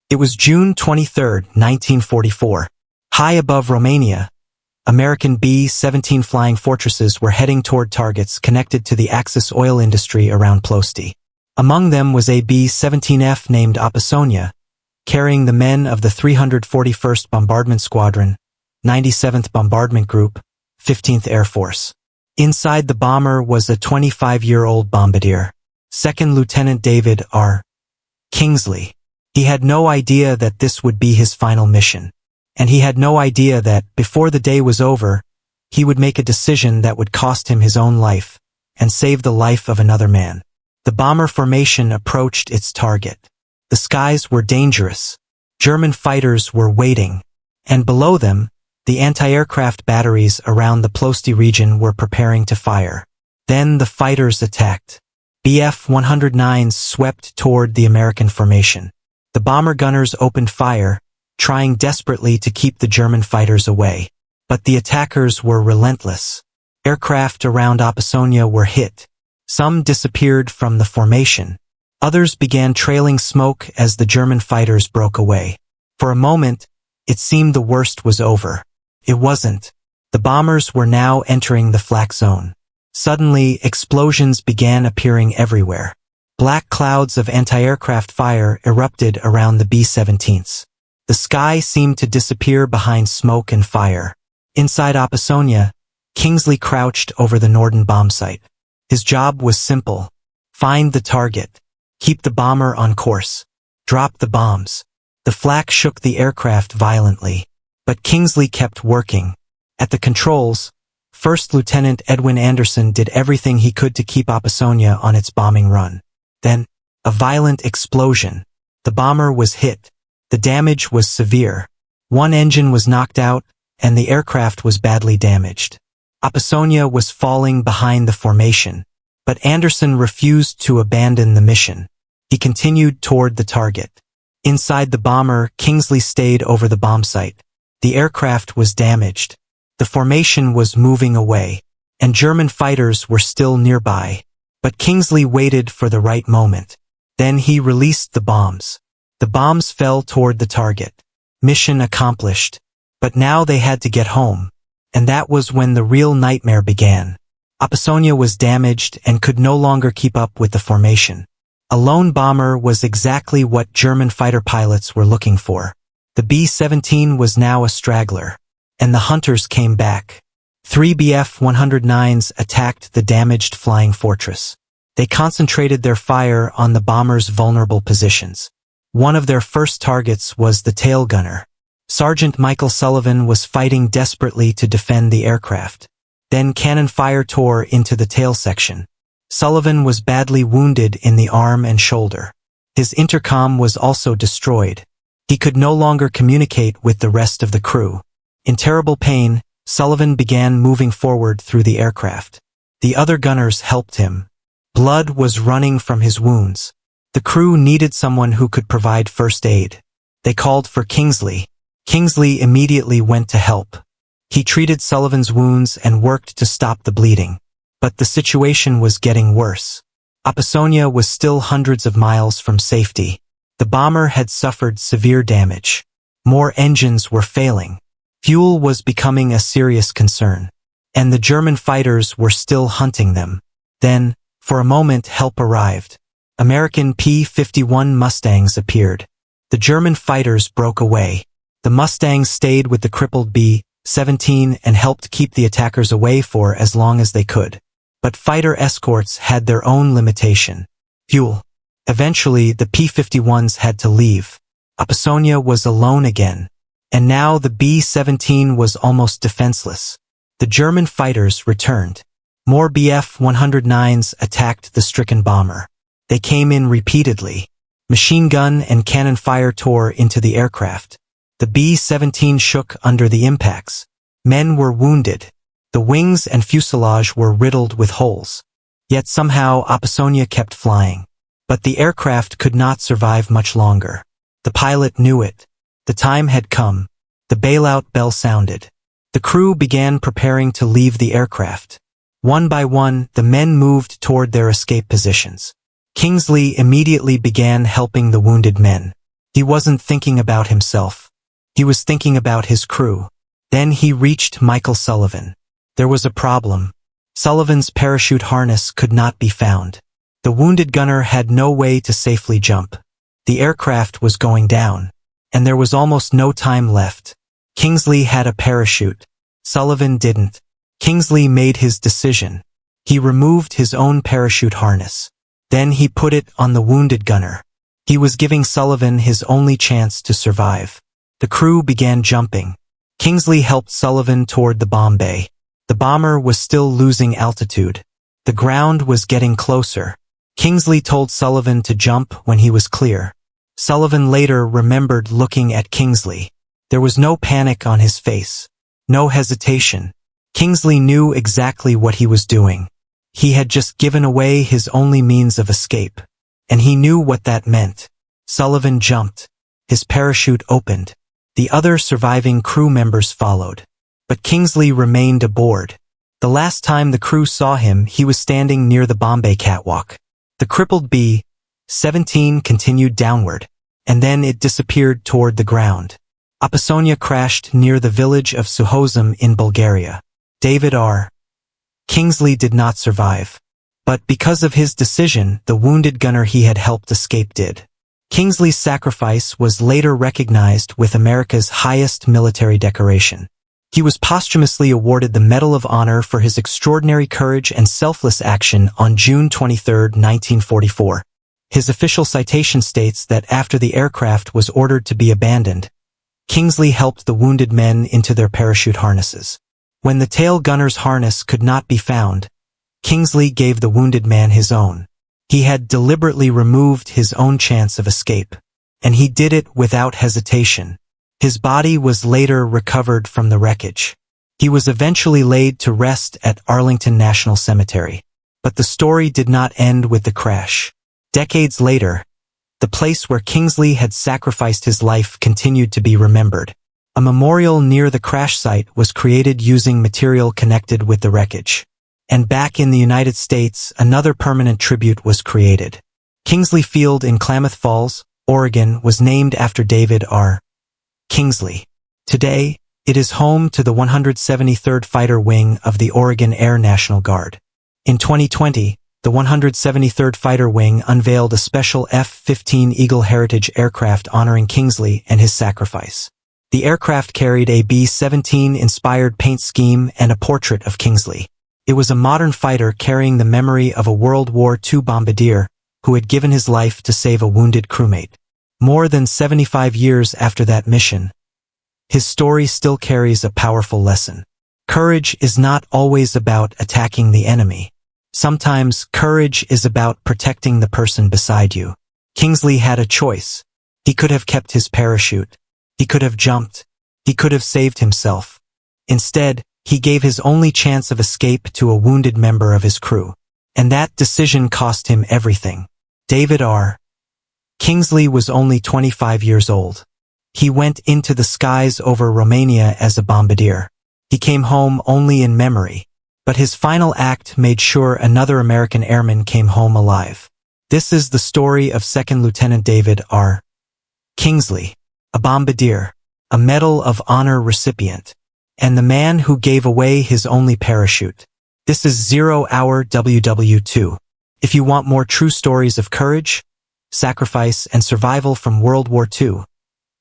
It was June 23, 1944. High above Romania, American B-17 flying fortresses were heading toward targets connected to the Axis oil industry around Ploesti. Among them was a B-17F named Opissonya, carrying the men of the 341st Bombardment Squadron, 97th Bombardment Group, 15th Air Force. Inside the bomber was a 25-year-old bombardier, Second Lieutenant David R. Kingsley. He had no idea that this would be his final mission. And he had no idea that, before the day was over, he would make a decision that would cost him his own life and save the life of another man. The bomber formation approached its target. The skies were dangerous. German fighters were waiting, and below them, the anti-aircraft batteries around the Ploesti region were preparing to fire. Then the fighters attacked. Bf-109s swept toward the American formation. The bomber gunners opened fire, trying desperately to keep the German fighters away. But the attackers were relentless. Aircraft around Opissonya were hit. Some disappeared from the formation. Others began trailing smoke as the German fighters broke away. For a moment, it seemed the worst was over. It wasn't. The bombers were now entering the flak zone. Suddenly, explosions began appearing everywhere. Black clouds of anti-aircraft fire erupted around the B-17s. The sky seemed to disappear behind smoke and fire. Inside Opissonya, Kingsley crouched over the Norden bomb site. His job was simple. Find the target. Keep the bomber on course. Drop the bombs. The flak shook the aircraft violently. But Kingsley kept working. At the controls, First Lieutenant Edwin Anderson did everything he could to keep Opissonya on its bombing run. Then, a violent explosion. The bomber was hit. The damage was severe. One engine was knocked out, and the aircraft was badly damaged. Opissonya was falling behind the formation, but Anderson refused to abandon the mission. He continued toward the target. Inside the bomber, Kingsley stayed over the bomb site. The aircraft was damaged. The formation was moving away, and German fighters were still nearby. But Kingsley waited for the right moment. Then he released the bombs. The bombs fell toward the target. Mission accomplished. But now they had to get home. And that was when the real nightmare began. Opissonya was damaged and could no longer keep up with the formation. A lone bomber was exactly what German fighter pilots were looking for. The B-17 was now a straggler. And the hunters came back. 3 Bf-109s attacked the damaged flying fortress. They concentrated their fire on the bomber's vulnerable positions. One of their first targets was the tail gunner. Sergeant Michael Sullivan was fighting desperately to defend the aircraft. Then cannon fire tore into the tail section. Sullivan was badly wounded in the arm and shoulder. His intercom was also destroyed. He could no longer communicate with the rest of the crew. In terrible pain, Sullivan began moving forward through the aircraft. The other gunners helped him. Blood was running from his wounds. The crew needed someone who could provide first aid. They called for Kingsley. Kingsley immediately went to help. He treated Sullivan's wounds and worked to stop the bleeding. But the situation was getting worse. Opissonya was still hundreds of miles from safety. The bomber had suffered severe damage. More engines were failing. Fuel was becoming a serious concern. And the German fighters were still hunting them. Then, for a moment, help arrived. American P-51 Mustangs appeared. The German fighters broke away. The Mustangs stayed with the crippled B-17 and helped keep the attackers away for as long as they could. But fighter escorts had their own limitation. Fuel. Eventually, the P-51s had to leave. Opissonya was alone again. And now the B-17 was almost defenseless. The German fighters returned. More Bf-109s attacked the stricken bomber. They came in repeatedly. Machine gun and cannon fire tore into the aircraft. The B-17 shook under the impacts. Men were wounded. The wings and fuselage were riddled with holes. Yet somehow Opissonya kept flying. But the aircraft could not survive much longer. The pilot knew it. The time had come. The bailout bell sounded. The crew began preparing to leave the aircraft. One by one, the men moved toward their escape positions. Kingsley immediately began helping the wounded men. He wasn't thinking about himself. He was thinking about his crew. Then he reached Michael Sullivan. There was a problem. Sullivan's parachute harness could not be found. The wounded gunner had no way to safely jump. The aircraft was going down, and there was almost no time left. Kingsley had a parachute. Sullivan didn't. Kingsley made his decision. He removed his own parachute harness. Then he put it on the wounded gunner. He was giving Sullivan his only chance to survive. The crew began jumping. Kingsley helped Sullivan toward the bomb bay. The bomber was still losing altitude. The ground was getting closer. Kingsley told Sullivan to jump when he was clear. Sullivan later remembered looking at Kingsley. There was no panic on his face. No hesitation. Kingsley knew exactly what he was doing. He had just given away his only means of escape. And he knew what that meant. Sullivan jumped. His parachute opened. The other surviving crew members followed. But Kingsley remained aboard. The last time the crew saw him, he was standing near the bomb bay catwalk. The crippled B-17 continued downward, and then it disappeared toward the ground. Opissonya crashed near the village of Suhozem in Bulgaria. David R. Kingsley did not survive. But because of his decision, the wounded gunner he had helped escape did. Kingsley's sacrifice was later recognized with America's highest military decoration. He was posthumously awarded the Medal of Honor for his extraordinary courage and selfless action on June 23, 1944. His official citation states that after the aircraft was ordered to be abandoned, Kingsley helped the wounded men into their parachute harnesses. When the tail gunner's harness could not be found, Kingsley gave the wounded man his own. He had deliberately removed his own chance of escape, and he did it without hesitation. His body was later recovered from the wreckage. He was eventually laid to rest at Arlington National Cemetery. But the story did not end with the crash. Decades later, the place where Kingsley had sacrificed his life continued to be remembered. A memorial near the crash site was created using material connected with the wreckage. And back in the United States, another permanent tribute was created. Kingsley Field in Klamath Falls, Oregon, was named after David R. Kingsley. Today, it is home to the 173rd Fighter Wing of the Oregon Air National Guard. In 2020, the 173rd Fighter Wing unveiled a special F-15 Eagle Heritage aircraft honoring Kingsley and his sacrifice. The aircraft carried a B-17-inspired paint scheme and a portrait of Kingsley. It was a modern fighter carrying the memory of a World War II bombardier who had given his life to save a wounded crewmate. More than 75 years after that mission, his story still carries a powerful lesson. Courage is not always about attacking the enemy. Sometimes courage is about protecting the person beside you. Kingsley had a choice. He could have kept his parachute. He could have jumped. He could have saved himself. Instead, he gave his only chance of escape to a wounded member of his crew. And that decision cost him everything. David R. Kingsley was only 25 years old. He went into the skies over Romania as a bombardier. He came home only in memory, but his final act made sure another American airman came home alive. This is the story of Second Lieutenant David R. Kingsley, a bombardier, a Medal of Honor recipient, and the man who gave away his only parachute. This is 0 Hour WW2. If you want more true stories of courage, sacrifice, and survival from World War II,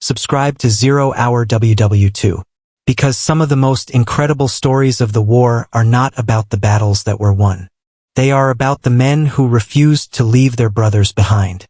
subscribe to 0 Hour WW2. Because some of the most incredible stories of the war are not about the battles that were won. They are about the men who refused to leave their brothers behind.